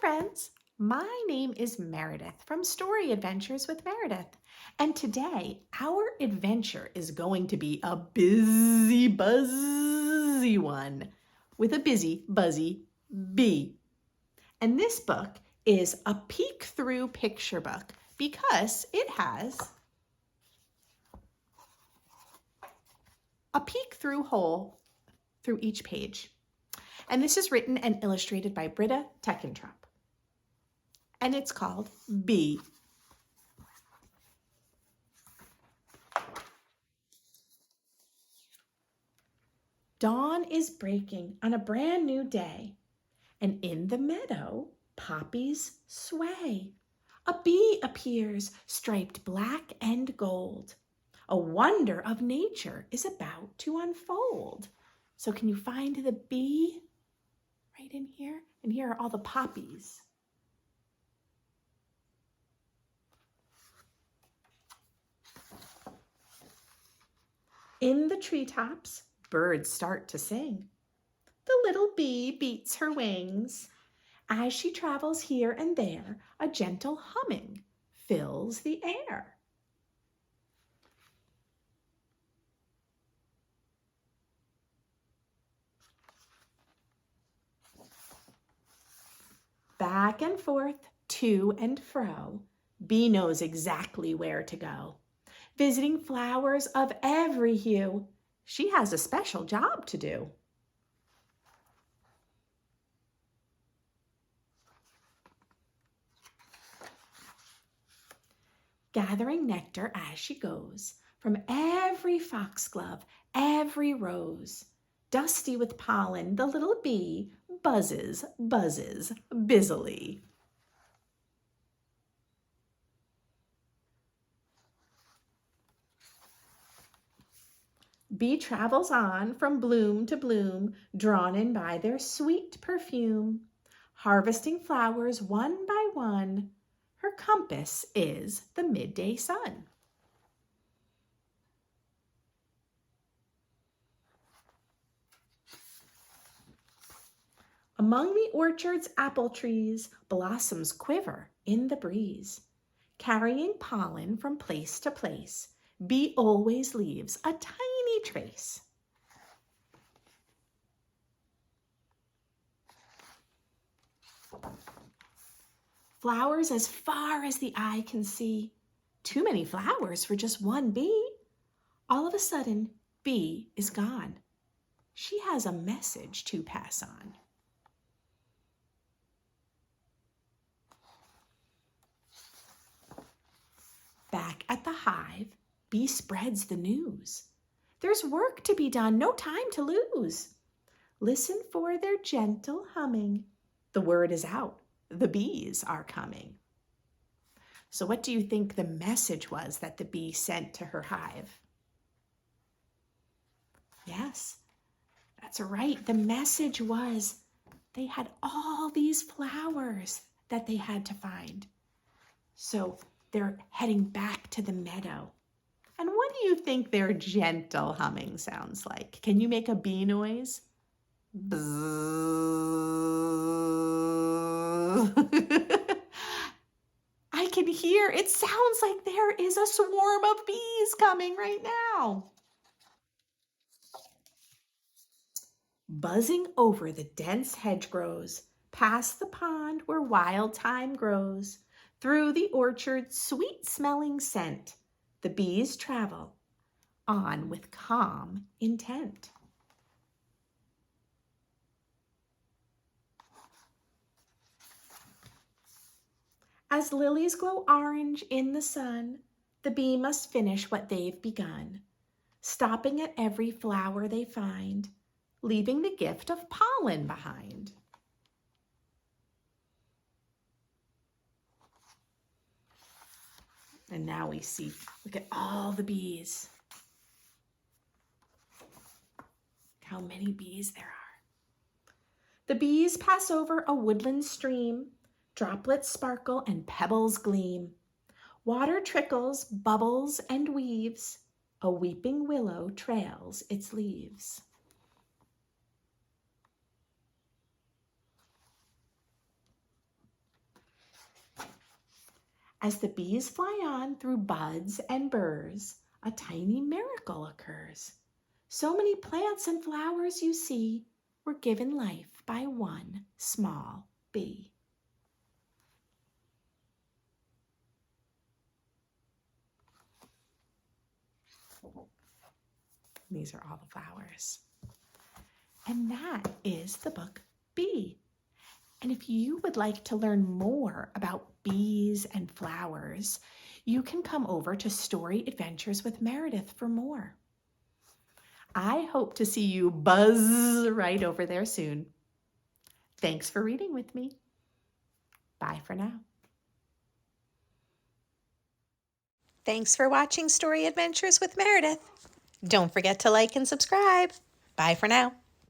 friends. My name is Meredith from Story Adventures with Meredith. And today, our adventure is going to be a busy, buzzy one with a busy, buzzy bee. And this book is a peek through picture book because it has a peek through hole through each page. And this is written and illustrated by Britta Teckentrup. And it's called Bee. Dawn is breaking on a brand new day, and in the meadow, poppies sway. A bee appears, striped black and gold. A wonder of nature is about to unfold. So can you find the bee right in here? And here are all the poppies. In the treetops, birds start to sing. The little bee beats her wings. As she travels here and there, a gentle humming fills the air. Back and forth, to and fro, bee knows exactly where to go. Visiting flowers of every hue, she has a special job to do. Gathering nectar as she goes from every foxglove, every rose. Dusty with pollen, the little bee buzzes, buzzes busily. Bee travels on from bloom to bloom, drawn in by their sweet perfume. Harvesting flowers one by one, her compass is the midday sun. Among the orchard's apple trees, blossoms quiver in the breeze. Carrying pollen from place to place, bee always leaves a tiny trace. Flowers as far as the eye can see. Too many flowers for just one bee. All of a sudden, bee is gone. She has a message to pass on. Back at the hive, bee spreads the news. There's work to be done, no time to lose. Listen for their gentle humming. The word is out, the bees are coming. So what do you think the message was that the bee sent to her hive? Yes, that's right. The message was they had all these flowers that they had to find. So they're heading back to the meadow. And what do you think their gentle humming sounds like? Can you make a bee noise? Bzzz. I can hear, it sounds like there is a swarm of bees coming right now. Buzzing over the dense hedgerows, past the pond where wild thyme grows, through the orchard's sweet-smelling scent, the bees travel on with calm intent. As lilies glow orange in the sun, the bee must finish what they've begun, stopping at every flower they find, leaving the gift of pollen behind. And now we see, look at all the bees. How many bees there are. The bees pass over a woodland stream. Droplets sparkle and pebbles gleam. Water trickles, bubbles, and weaves. A weeping willow trails its leaves. As the bees fly on through buds and burrs, a tiny miracle occurs. So many plants and flowers you see were given life by one small bee. These are all the flowers. And that is the book Bee. And if you would like to learn more about bees and flowers, you can come over to Story Adventures with Meredith for more. I hope to see you buzz right over there soon. Thanks for reading with me. Bye for now. Thanks for watching Story Adventures with Meredith. Don't forget to like and subscribe. Bye for now.